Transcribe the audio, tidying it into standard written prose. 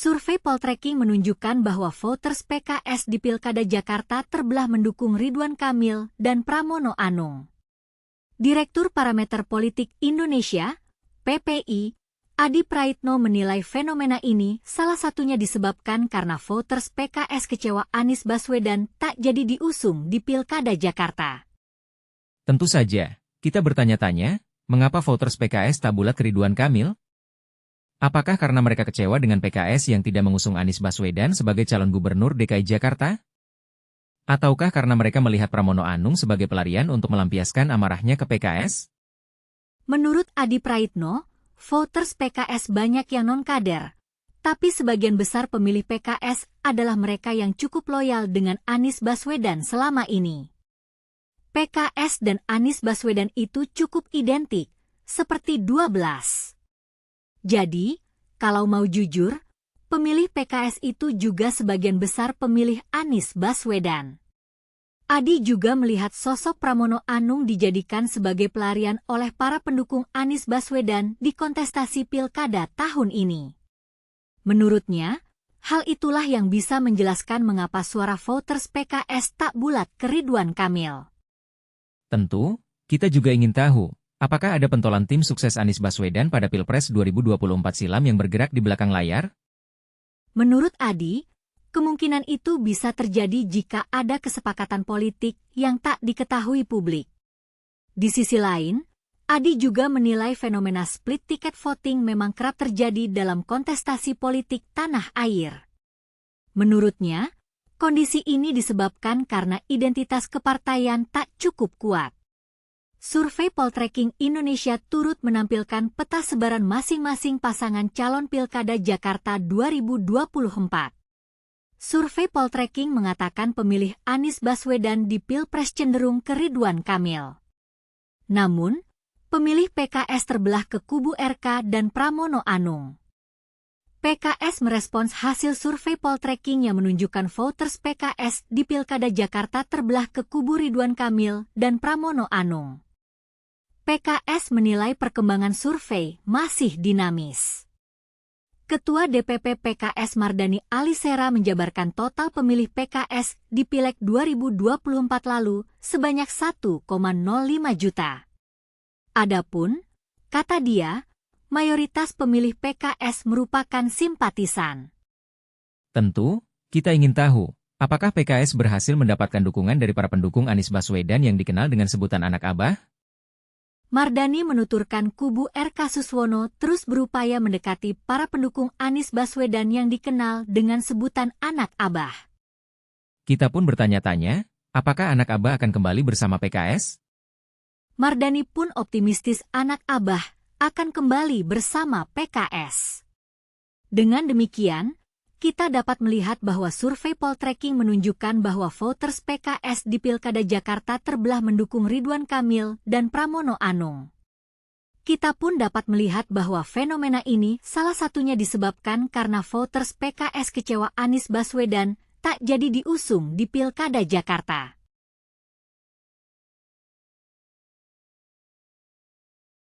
Survei Poltreking menunjukkan bahwa voters PKS di Pilkada Jakarta terbelah mendukung Ridwan Kamil dan Pramono Anung. Direktur Parameter Politik Indonesia, PPI, Adi Praitno menilai fenomena ini salah satunya disebabkan karena voters PKS kecewa Anies Baswedan tak jadi diusung di Pilkada Jakarta. Tentu saja, kita bertanya-tanya, mengapa voters PKS tak bulat ke Ridwan Kamil? Apakah karena mereka kecewa dengan PKS yang tidak mengusung Anies Baswedan sebagai calon gubernur DKI Jakarta? Ataukah karena mereka melihat Pramono Anung sebagai pelarian untuk melampiaskan amarahnya ke PKS? Menurut Adi Praitno, voters PKS banyak yang non-kader, tapi sebagian besar pemilih PKS adalah mereka yang cukup loyal dengan Anies Baswedan selama ini. PKS dan Anies Baswedan itu cukup identik, seperti 12. Jadi, kalau mau jujur, pemilih PKS itu juga sebagian besar pemilih Anies Baswedan. Adi juga melihat sosok Pramono Anung dijadikan sebagai pelarian oleh para pendukung Anies Baswedan di kontestasi Pilkada tahun ini. Menurutnya, hal itulah yang bisa menjelaskan mengapa suara voters PKS tak bulat ke Ridwan Kamil. Tentu, kita juga ingin tahu, apakah ada pentolan tim sukses Anies Baswedan pada Pilpres 2024 silam yang bergerak di belakang layar? Menurut Adi, kemungkinan itu bisa terjadi jika ada kesepakatan politik yang tak diketahui publik. Di sisi lain, Adi juga menilai fenomena split ticket voting memang kerap terjadi dalam kontestasi politik tanah air. Menurutnya, kondisi ini disebabkan karena identitas kepartaian tak cukup kuat. Survei Poltreking Indonesia turut menampilkan peta sebaran masing-masing pasangan calon Pilkada Jakarta 2024. Survei Poltreking mengatakan pemilih Anies Baswedan di Pilpres cenderung ke Ridwan Kamil. Namun, pemilih PKS terbelah ke kubu RK dan Pramono Anung. PKS merespons hasil survei Poltreking yang menunjukkan voters PKS di Pilkada Jakarta terbelah ke kubu Ridwan Kamil dan Pramono Anung. PKS menilai perkembangan survei masih dinamis. Ketua DPP PKS Mardani Alisera menjabarkan total pemilih PKS di Pileg 2024 lalu sebanyak 1,05 juta. Adapun, kata dia, mayoritas pemilih PKS merupakan simpatisan. Tentu, kita ingin tahu, apakah PKS berhasil mendapatkan dukungan dari para pendukung Anies Baswedan yang dikenal dengan sebutan anak abah? Mardani menuturkan kubu RK Suswono terus berupaya mendekati para pendukung Anies Baswedan yang dikenal dengan sebutan anak abah. Kita pun bertanya-tanya, apakah anak abah akan kembali bersama PKS? Mardani pun optimistis anak abah akan kembali bersama PKS. Dengan demikian, kita dapat melihat bahwa survei Poltreking menunjukkan bahwa voters PKS di Pilkada Jakarta terbelah mendukung Ridwan Kamil dan Pramono Anung. Kita pun dapat melihat bahwa fenomena ini salah satunya disebabkan karena voters PKS kecewa Anies Baswedan tak jadi diusung di Pilkada Jakarta.